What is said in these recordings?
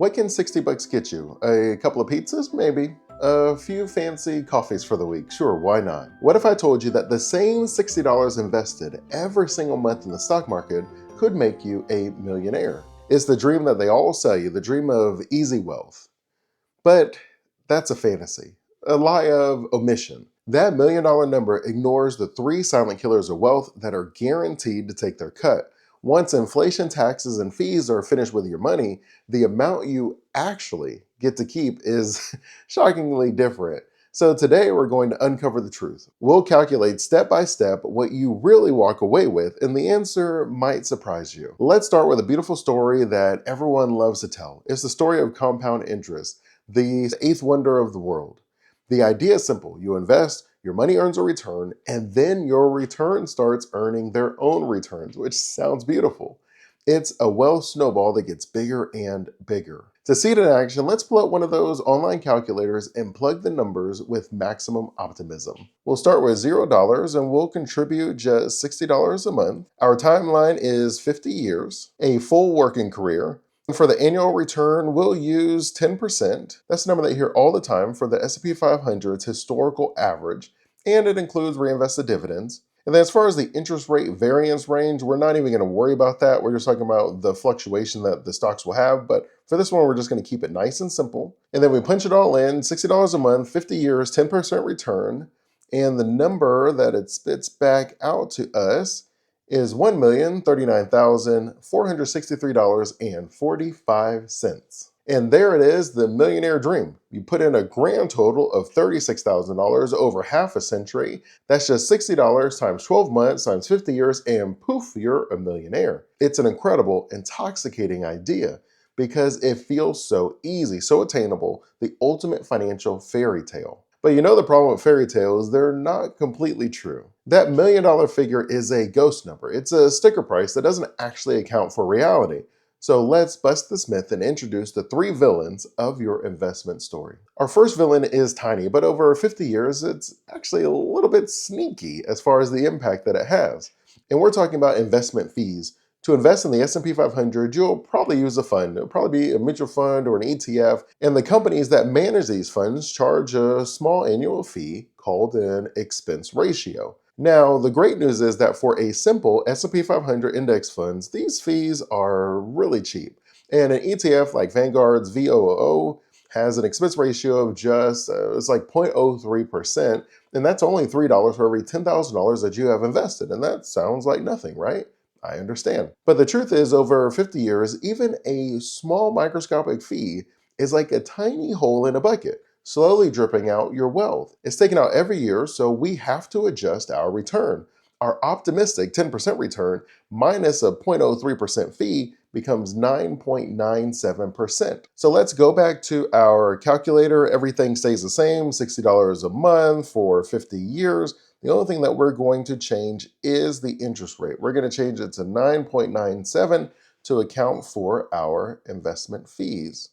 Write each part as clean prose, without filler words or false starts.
What can 60 bucks get you? A couple of pizzas? Maybe. A few fancy coffees for the week? Sure, why not? What if I told you that the same $60 invested every single month in the stock market could make you a millionaire? It's the dream that they all sell you, the dream of easy wealth. But that's a fantasy, a lie of omission. That $1 million number ignores the three silent killers of wealth that are guaranteed to take their cut. Once inflation, taxes, and fees are finished with your money, the amount you actually get to keep is shockingly different. So today we're going to uncover the truth. We'll calculate step by step what you really walk away with, and the answer might surprise you. Let's start with a beautiful story that everyone loves to tell. It's the story of compound interest, the eighth wonder of the world. The idea is simple. You invest, your money earns a return, and then your return starts earning their own returns, which sounds beautiful. It's a wealth snowball that gets bigger and bigger. To see it in action, let's pull out one of those online calculators and plug the numbers with maximum optimism. We'll start with $0 and we'll contribute just $60 a month. Our timeline is 50 years, a full working career. For the annual return, we'll use 10%. That's the number that you hear all the time for the S&P 500's historical average, and it includes reinvested dividends. And then as far as the interest rate variance range, we're not even going to worry about that. We're just talking about the fluctuation that the stocks will have. But for this one, we're just going to keep it nice and simple. And then we punch it all in, $60 a month, 50 years, 10% return. And the number that it spits back out to us is $1,039,463.45. And there it is, the millionaire dream. You put in a grand total of $36,000 over half a century. That's just $60 times 12 months times 50 years, and poof, you're a millionaire. It's an incredible, intoxicating idea because it feels so easy, so attainable, the ultimate financial fairy tale. But you know the problem with fairy tales, they're not completely true. That $1 million figure is a ghost number. It's a sticker price that doesn't actually account for reality. So let's bust this myth and introduce the three villains of your investment story. Our first villain is tiny, but over 50 years, it's actually a little bit sneaky as far as the impact that it has. And we're talking about investment fees. To invest in the S&P 500, you'll probably use a fund. It'll probably be a mutual fund or an ETF, and the companies that manage these funds charge a small annual fee called an expense ratio. Now, the great news is that for a simple S&P 500 index funds, these fees are really cheap. And an ETF like Vanguard's VOO has an expense ratio of just, it's like 0.03%, and that's only $3 for every $10,000 that you have invested. And that sounds like nothing, right? I understand. But the truth is, over 50 years, even a small microscopic fee is like a tiny hole in a bucket, slowly dripping out your wealth. It's taken out every year, so we have to adjust our return. Our optimistic 10% return minus a 0.03% fee becomes 9.97%. So let's go back to our calculator. Everything stays the same, $60 a month for 50 years. The only thing that we're going to change is the interest rate. We're going to change it to 9.97 to account for our investment fees.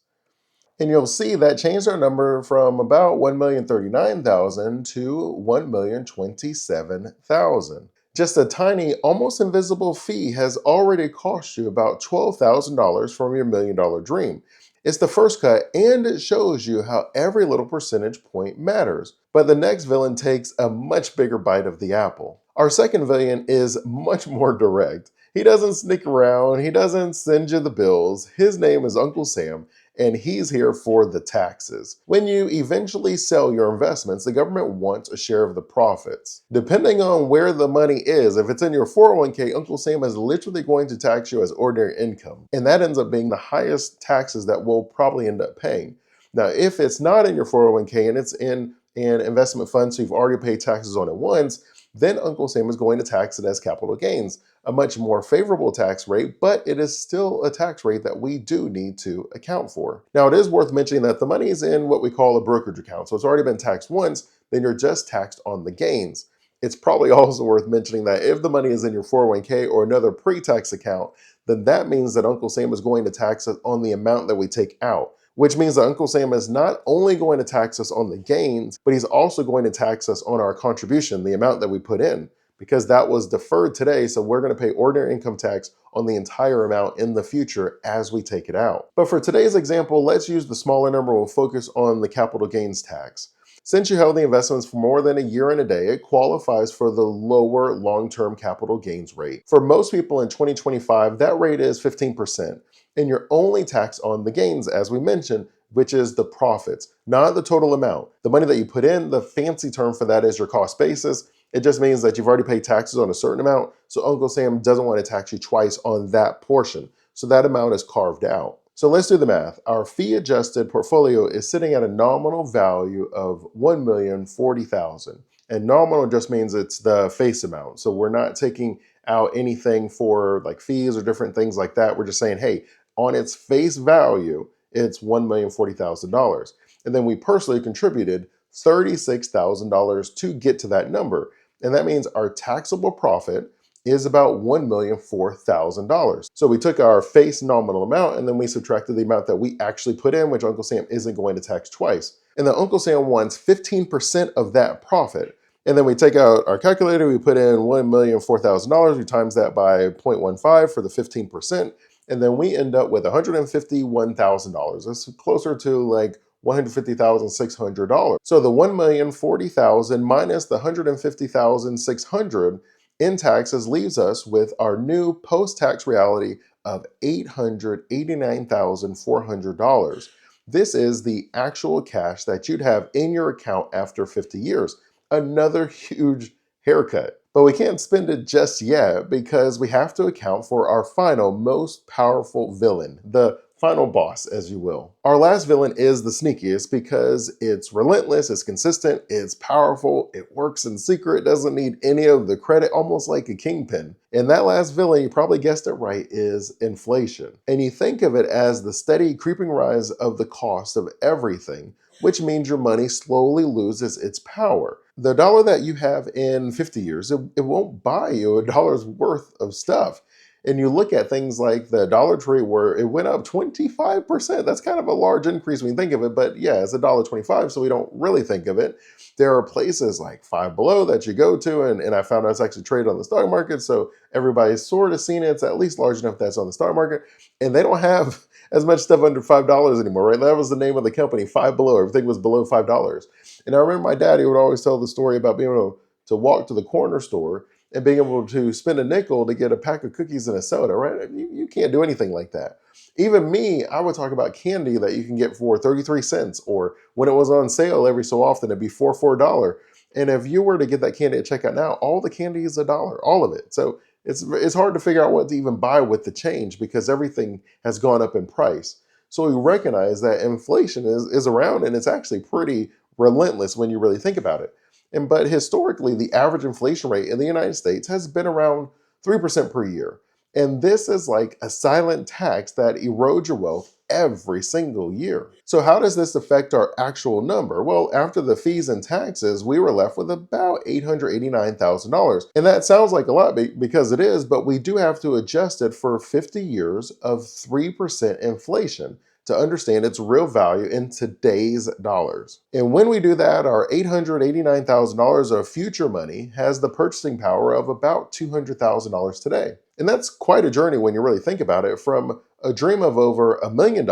And you'll see that changed our number from about $1,039,000 to $1,027,000. Just a tiny, almost invisible fee has already cost you about $12,000 from your $1 million dream. It's the first cut, and it shows you how every little percentage point matters. But the next villain takes a much bigger bite of the apple. Our second villain is much more direct. He doesn't sneak around, he doesn't send you the bills. His name is Uncle Sam, and he's here for the taxes. When you eventually sell your investments, the government wants a share of the profits. Depending on where the money is, if it's in your 401k, Uncle Sam is literally going to tax you as ordinary income. And that ends up being the highest taxes that we'll probably end up paying. Now, if it's not in your 401k and it's in an investment fund, so you've already paid taxes on it once, then Uncle Sam is going to tax it as capital gains, a much more favorable tax rate, but it is still a tax rate that we do need to account for. Now, it is worth mentioning that the money is in what we call a brokerage account, so it's already been taxed once, then you're just taxed on the gains. It's probably also worth mentioning that if the money is in your 401k or another pre-tax account, then that means that Uncle Sam is going to tax us on the amount that we take out, which means that Uncle Sam is not only going to tax us on the gains, but he's also going to tax us on our contribution, the amount that we put in. because that was deferred today. So we're going to pay ordinary income tax on the entire amount in the future as we take it out. But for today's example, let's use the smaller number. We'll focus on the capital gains tax. Since you held the investments for more than a year and a day, it qualifies for the lower long-term capital gains rate. For most people in 2025, that rate is 15%, and you're only taxed on the gains, as we mentioned, which is the profits, not the total amount. The money that you put in, the fancy term for that is your cost basis. It just means that you've already paid taxes on a certain amount, so Uncle Sam doesn't want to tax you twice on that portion. So that amount is carved out. So let's do the math. Our fee-adjusted portfolio is sitting at a nominal value of $1,040,000. And nominal just means it's the face amount. So we're not taking out anything for like fees or different things like that. We're just saying, hey, on its face value, it's $1,040,000. And then we personally contributed $36,000 to get to that number. And that means our taxable profit is about $1,004,000. So we took our face nominal amount and then we subtracted the amount that we actually put in, which Uncle Sam isn't going to tax twice. And then Uncle Sam wants 15% of that profit. And then we take out our calculator, we put in $1,004,000, we times that by 0.15 for the 15%, and then we end up with $151,000. That's closer to like $150,600. So the $1,040,000 minus the $150,600 in taxes leaves us with our new post-tax reality of $889,400. This is the actual cash that you'd have in your account after 50 years. Another huge haircut. But we can't spend it just yet because we have to account for our final, most powerful villain, the final boss, as you will. Our last villain is the sneakiest because it's relentless, it's consistent, it's powerful, it works in secret, doesn't need any of the credit, almost like a kingpin. And that last villain, you probably guessed it right, is inflation. And you think of it as the steady creeping rise of the cost of everything, which means your money slowly loses its power. The dollar that you have in 50 years, it won't buy you a dollar's worth of stuff. And you look at things like the Dollar Tree where it went up 25%. That's kind of a large increase when you think of it, but yeah, it's $1.25, so we don't really think of it. There are places like Five Below that you go to, and I found out it's actually traded on the stock market, so everybody's sort of seen it. It's at least large enough that's on the stock market, and they don't have as much stuff under $5 anymore, right? That was the name of the company, Five Below. Everything was below $5. And I remember my daddy would always tell the story about being able to walk to the corner store and being able to spend a nickel to get a pack of cookies and a soda, right? You can't do anything like that. Even me, I would talk about candy that you can get for 33 cents, or when it was on sale every so often, it'd be $4 for a dollar. And if you were to get that candy at checkout now, all the candy is $1, all of it. So it's hard to figure out what to even buy with the change because everything has gone up in price. So we recognize that inflation is around, and it's actually pretty relentless when you really think about it. But historically, the average inflation rate in the United States has been around 3% per year. And this is like a silent tax that erodes your wealth every single year. So how does this affect our actual number? Well, after the fees and taxes, we were left with about $889,000. And that sounds like a lot because it is, but we do have to adjust it for 50 years of 3% inflation to understand its real value in today's dollars. And when we do that, our $889,000 of future money has the purchasing power of about $200,000 today. And that's quite a journey when you really think about it. From a dream of over $1 million,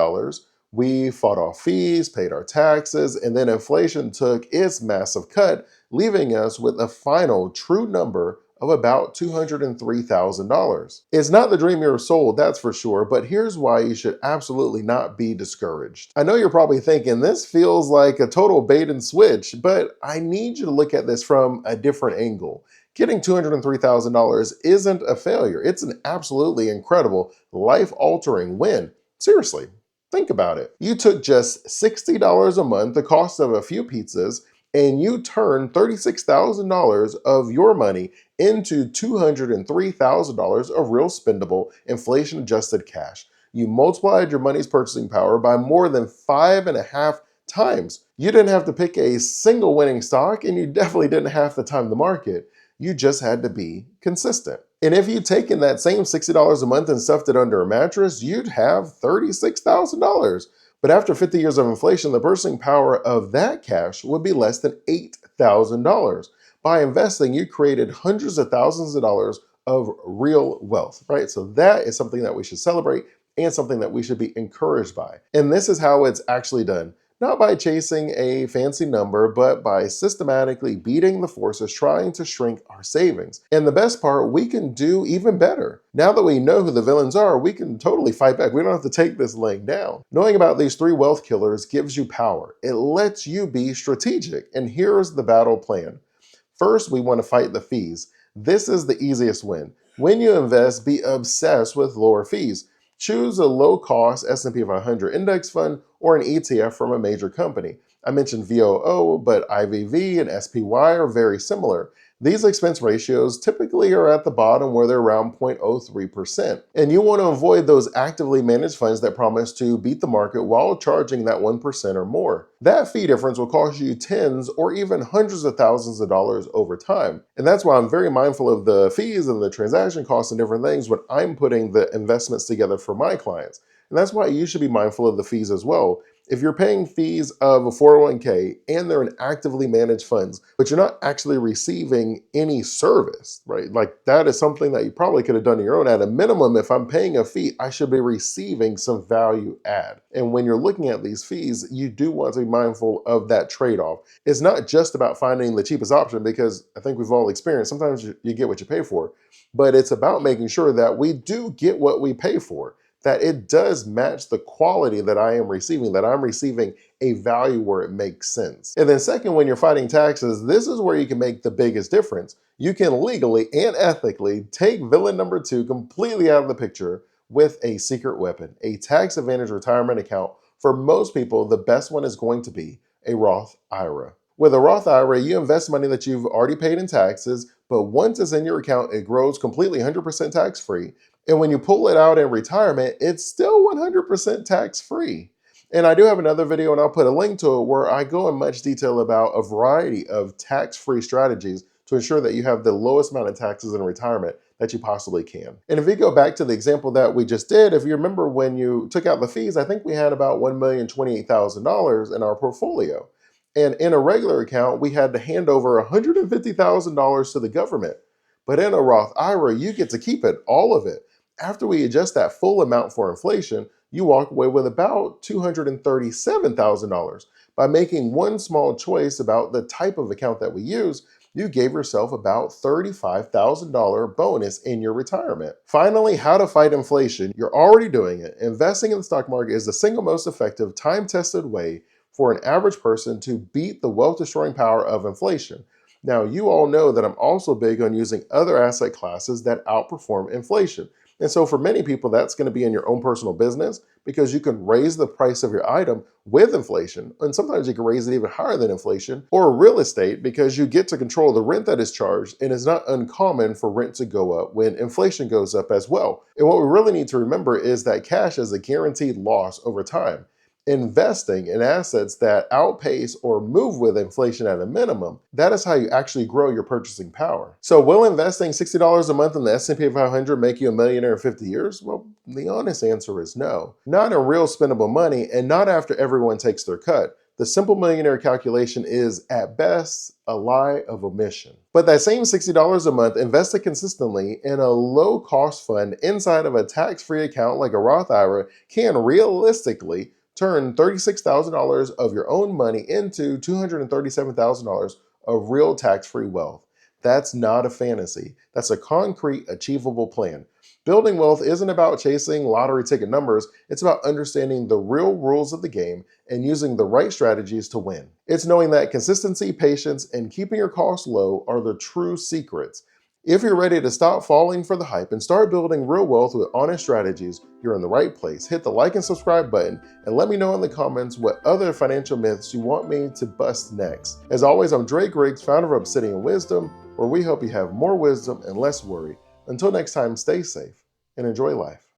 we fought off fees, paid our taxes, and then inflation took its massive cut, leaving us with a final true number of about $203,000. It's not the dream you're sold, that's for sure, but here's why you should absolutely not be discouraged. I know you're probably thinking this feels like a total bait and switch, but I need you to look at this from a different angle. Getting $203,000 isn't a failure. It's an absolutely incredible, life-altering win. Seriously, think about it. You took just $60 a month, the cost of a few pizzas, and you turned $36,000 of your money into $203,000 of real spendable, inflation-adjusted cash. You multiplied your money's purchasing power by more than 5.5 times. You didn't have to pick a single winning stock, and you definitely didn't have to time the market. You just had to be consistent. And if you'd taken that same $60 a month and stuffed it under a mattress, you'd have $36,000. But after 50 years of inflation, the purchasing power of that cash would be less than $8,000. by investing, you created hundreds of thousands of dollars of real wealth, right? So that is something that we should celebrate and something that we should be encouraged by. And this is how it's actually done. Not by chasing a fancy number, but by systematically beating the forces trying to shrink our savings. And the best part, we can do even better. Now that we know who the villains are, we can totally fight back. We don't have to take this laying down. Knowing about these 3 wealth killers gives you power. It lets you be strategic. And here's the battle plan. First, we want to fight the fees. This is the easiest win. When you invest, be obsessed with lower fees. Choose a low-cost S&P 500 index fund or an ETF from a major company. I mentioned VOO, but IVV and SPY are very similar. These expense ratios typically are at the bottom where they're around 0.03%. And you want to avoid those actively managed funds that promise to beat the market while charging that 1% or more. That fee difference will cost you tens or even hundreds of thousands of dollars over time. And that's why I'm very mindful of the fees and the transaction costs and different things when I'm putting the investments together for my clients. And that's why you should be mindful of the fees as well. If you're paying fees of a 401k and they're in actively managed funds, but you're not actually receiving any service, right? Like that is something that you probably could have done on your own. At a minimum, if I'm paying a fee, I should be receiving some value add. And when you're looking at these fees, you do want to be mindful of that trade-off. It's not just about finding the cheapest option, because I think we've all experienced, sometimes you get what you pay for, but it's about making sure that we do get what we pay for, that it does match the quality that I am receiving, that I'm receiving a value where it makes sense. And then second, when you're fighting taxes, this is where you can make the biggest difference. You can legally and ethically take villain number 2 completely out of the picture with a secret weapon, a tax advantage retirement account. For most people, the best one is going to be a Roth IRA. With a Roth IRA, you invest money that you've already paid in taxes, but once it's in your account, it grows completely 100% tax-free. And when you pull it out in retirement, it's still 100% tax-free. And I do have another video, and I'll put a link to it, where I go in much detail about a variety of tax-free strategies to ensure that you have the lowest amount of taxes in retirement that you possibly can. And if we go back to the example that we just did, if you remember when you took out the fees, I think we had about $1,028,000 in our portfolio. And in a regular account, we had to hand over $150,000 to the government. But in a Roth IRA, you get to keep it, all of it. After we adjust that full amount for inflation, you walk away with about $237,000. By making one small choice about the type of account that we use, you gave yourself about $35,000 bonus in your retirement. Finally, how to fight inflation. You're already doing it. Investing in the stock market is the single most effective, time-tested way for an average person to beat the wealth-destroying power of inflation. Now, you all know that I'm also big on using other asset classes that outperform inflation. And so for many people, that's going to be in your own personal business, because you can raise the price of your item with inflation. And sometimes you can raise it even higher than inflation, or real estate, because you get to control the rent that is charged. And it's not uncommon for rent to go up when inflation goes up as well. And what we really need to remember is that cash is a guaranteed loss over time. Investing in assets that outpace or move with inflation at a minimum, that is how you actually grow your purchasing power. So will investing $60 a month in the S&P 500 make you a millionaire in 50 years? Well, the honest answer is no. Not in real spendable money, and not after everyone takes their cut. The simple millionaire calculation is, at best, a lie of omission. But that same $60 a month invested consistently in a low-cost fund inside of a tax-free account like a Roth IRA can realistically turn $36,000 of your own money into $237,000 of real tax-free wealth. That's not a fantasy. That's a concrete, achievable plan. Building wealth isn't about chasing lottery ticket numbers. It's about understanding the real rules of the game and using the right strategies to win. It's knowing that consistency, patience, and keeping your costs low are the true secrets. If you're ready to stop falling for the hype and start building real wealth with honest strategies, you're in the right place. Hit the like and subscribe button, and let me know in the comments what other financial myths you want me to bust next. As always, I'm Dre Griggs, founder of Obsidian Wisdom, where we help you have more wisdom and less worry. Until next time, stay safe and enjoy life.